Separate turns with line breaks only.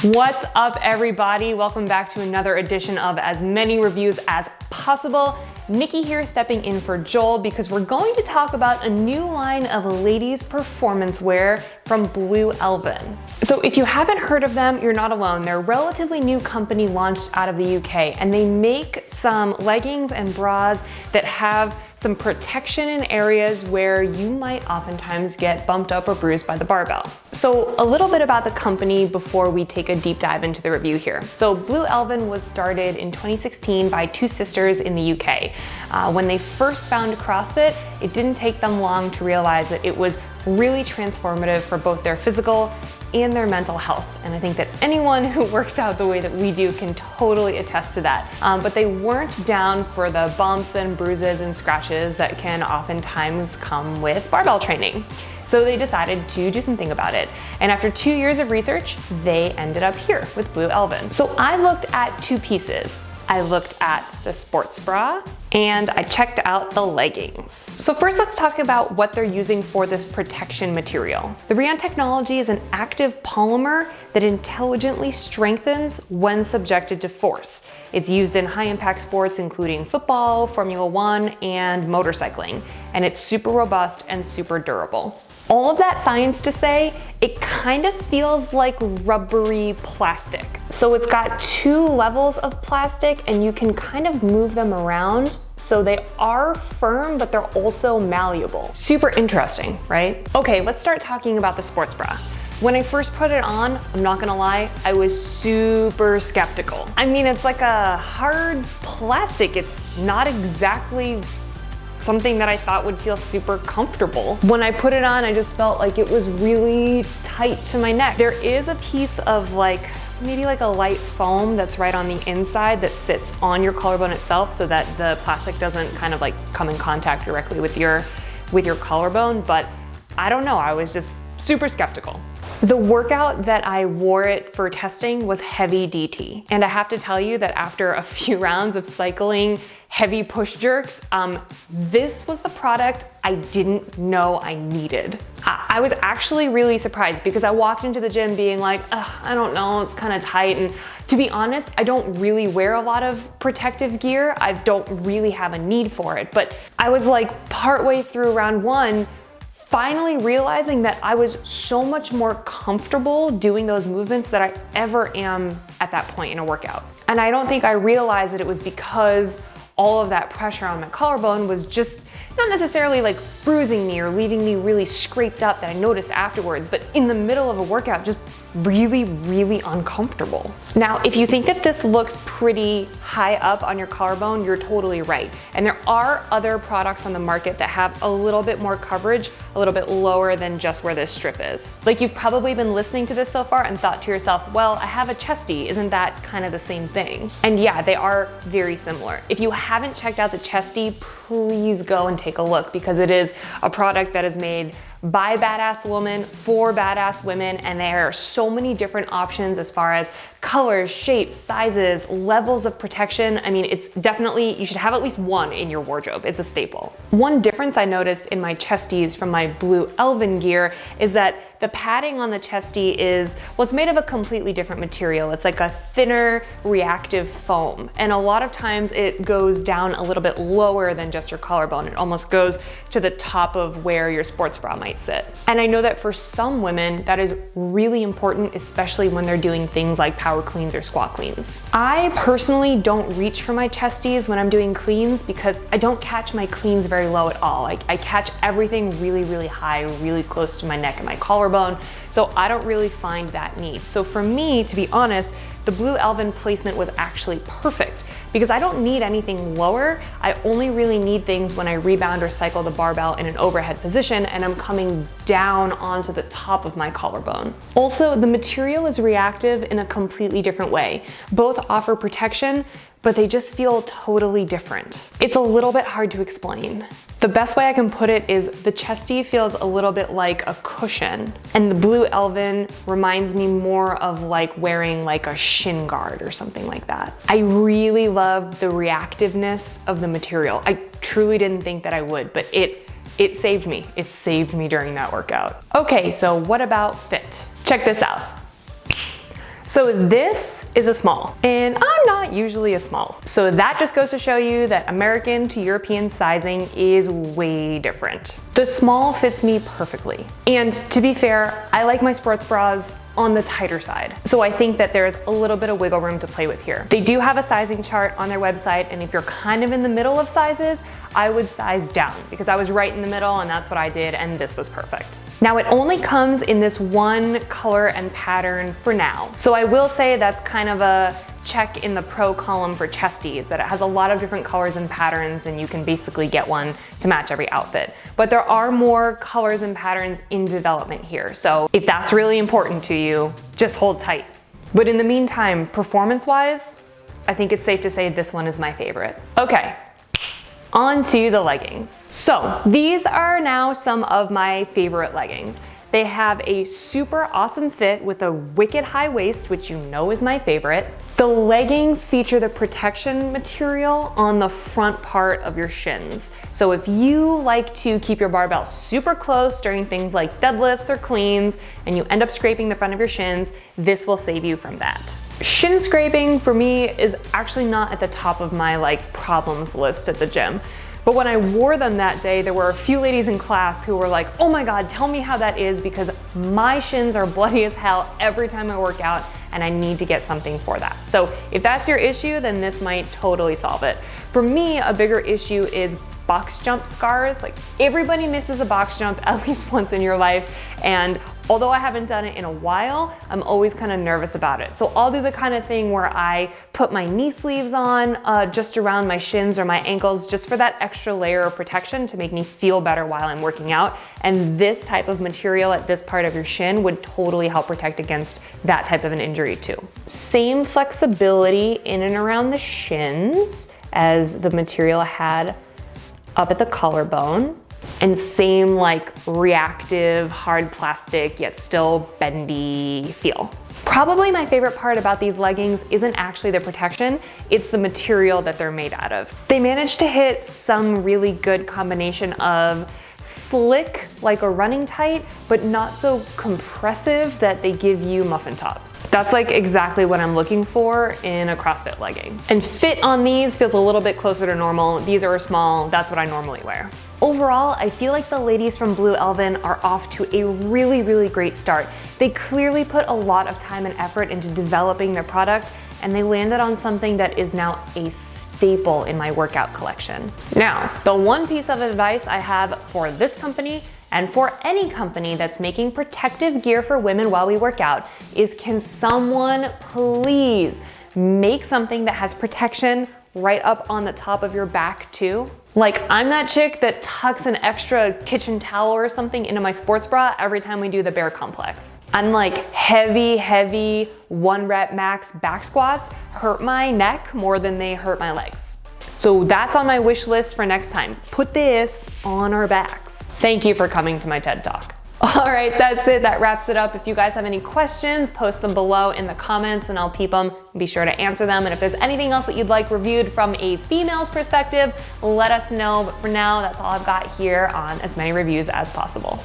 What's up, everybody? Welcome back to another edition of As Many Reviews as Possible. Nikki here, stepping in for Joel because we're going to talk about a new line of ladies' performance wear from Blue Elvin. So if you haven't heard of them, you're not alone. They're a relatively new company launched out of the UK, and they make some leggings and bras that have some protection in areas where you might oftentimes get bumped up or bruised by the barbell. So a little bit about the company before we take a deep dive into the review here. So Blue Elvin was started in 2016 by two sisters in the UK. When they first found CrossFit, it didn't take them long to realize that it was really transformative for both their physical and their mental health. And I think that anyone who works out the way that we do can totally attest to that. But they weren't down for the bumps and bruises and scratches that can oftentimes come with barbell training. So they decided to do something about it. And after 2 years of research, they ended up here with Blue Elvin. So I looked at two pieces. I looked at the sports bra and I checked out the leggings. So first, let's talk about what they're using for this protection material. The Rayon technology is an active polymer that intelligently strengthens when subjected to force. It's used in high impact sports, including football, Formula One, and motorcycling. And it's super robust and super durable. All of that science to say, it kind of feels like rubbery plastic. So it's got two levels of plastic and you can kind of move them around. So they are firm, but they're also malleable. Super interesting, right? Okay, let's start talking about the sports bra. When I first put it on, I'm not gonna lie, I was super skeptical. I mean, it's like a hard plastic. It's not exactly something that I thought would feel super comfortable. When I put it on, I just felt like it was really tight to my neck. There is a piece of maybe like a light foam that's right on the inside that sits on your collarbone itself so that the plastic doesn't kind of like come in contact directly with your collarbone, but I don't know, I was just super skeptical. The workout that I wore it for testing was heavy DT. And I have to tell you that after a few rounds of cycling heavy push jerks, this was the product I didn't know I needed. I was actually really surprised because I walked into the gym being like, I don't know, it's kind of tight. And to be honest, I don't really wear a lot of protective gear. I don't really have a need for it. But I was like partway through round one, finally realizing that I was so much more comfortable doing those movements that I ever am at that point in a workout. And I don't think I realized that it was because all of that pressure on my collarbone was just not necessarily like bruising me or leaving me really scraped up that I noticed afterwards, but in the middle of a workout, just really, really uncomfortable. Now, if you think that this looks pretty high up on your collarbone, you're totally right. And there are other products on the market that have a little bit more coverage, a little bit lower than just where this strip is. Like, you've probably been listening to this so far and thought to yourself, well, I have a chesty, isn't that kind of the same thing? And yeah, they are very similar. If you haven't checked out the chesty, please go and take a look because it is a product that is made by badass women for badass women, and there are so many different options as far as colors, shapes, sizes, levels of protection. I mean, it's definitely, you should have at least one in your wardrobe. It's a staple. One difference I noticed in my chesties from my Blue Elvin gear is that the padding on the chesty is, well, it's made of a completely different material. It's like a thinner reactive foam. And a lot of times it goes down a little bit lower than just your collarbone. It almost goes to the top of where your sports bra might sit. And I know that for some women, that is really important, especially when they're doing things like power cleans or squat cleans. I personally don't reach for my chesties when I'm doing cleans because I don't catch my cleans very low at all. I catch everything really, really high, really close to my neck and my collarbone. So I don't really find that need. So for me, to be honest, the Blue Elvin placement was actually perfect because I don't need anything lower. I only really need things when I rebound or cycle the barbell in an overhead position and I'm coming down onto the top of my collarbone. Also, the material is reactive in a completely different way. Both offer protection, but they just feel totally different. It's a little bit hard to explain. The best way I can put it is the chesty feels a little bit like a cushion, and the Blue Elvin reminds me more of like wearing like a shin guard or something like that. I really love the reactiveness of the material. I truly didn't think that I would, but it saved me. It saved me during that workout. Okay, so what about fit? Check this out. So this is a small, and I'm not usually a small. So that just goes to show you that American to European sizing is way different. The small fits me perfectly. And to be fair, I like my sports bras on the tighter side. So I think that there's a little bit of wiggle room to play with here. They do have a sizing chart on their website, and if you're kind of in the middle of sizes, I would size down because I was right in the middle and that's what I did, and this was perfect. Now it only comes in this one color and pattern for now. So I will say that's kind of a check in the pro column for chesties, that it has a lot of different colors and patterns and you can basically get one to match every outfit. But there are more colors and patterns in development here. So if that's really important to you, just hold tight. But in the meantime, performance-wise, I think it's safe to say this one is my favorite. Okay. On to the leggings. So these are now some of my favorite leggings. They have a super awesome fit with a wicked high waist, which you know is my favorite. The leggings feature the protection material on the front part of your shins. So if you like to keep your barbell super close during things like deadlifts or cleans, and you end up scraping the front of your shins, this will save you from that. Shin scraping for me is actually not at the top of my problems list at the gym. But when I wore them that day, there were a few ladies in class who were like, oh my God, tell me how that is, because my shins are bloody as hell every time I work out and I need to get something for that. So if that's your issue, then this might totally solve it. For me, a bigger issue is box jump scars. Like, everybody misses a box jump at least once in your life, and although I haven't done it in a while, I'm always kind of nervous about it. So I'll do the kind of thing where I put my knee sleeves on just around my shins or my ankles, just for that extra layer of protection to make me feel better while I'm working out. And this type of material at this part of your shin would totally help protect against that type of an injury too. Same flexibility in and around the shins as the material I had up at the collarbone, and same reactive hard plastic yet still bendy feel. Probably my favorite part about these leggings isn't actually the protection, it's the material that they're made out of. They managed to hit some really good combination of slick like a running tight, but not so compressive that they give you muffin top. That's exactly what I'm looking for in a CrossFit legging. And fit on these feels a little bit closer to normal. These are small, that's what I normally wear. Overall, I feel like the ladies from Blue Elvin are off to a really, really great start. They clearly put a lot of time and effort into developing their product, and they landed on something that is now a staple in my workout collection. Now, the one piece of advice I have for this company and for any company that's making protective gear for women while we work out is, can someone please make something that has protection right up on the top of your back too? I'm that chick that tucks an extra kitchen towel or something into my sports bra every time we do the bear complex. I'm heavy 1 rep max back squats hurt my neck more than they hurt my legs. So that's on my wish list for next time. Put this on our backs. Thank you for coming to my TED Talk. All right, that's it. That wraps it up. If you guys have any questions, post them below in the comments and I'll peep them and be sure to answer them. And if there's anything else that you'd like reviewed from a female's perspective, let us know. But for now, that's all I've got here on As Many Reviews as Possible.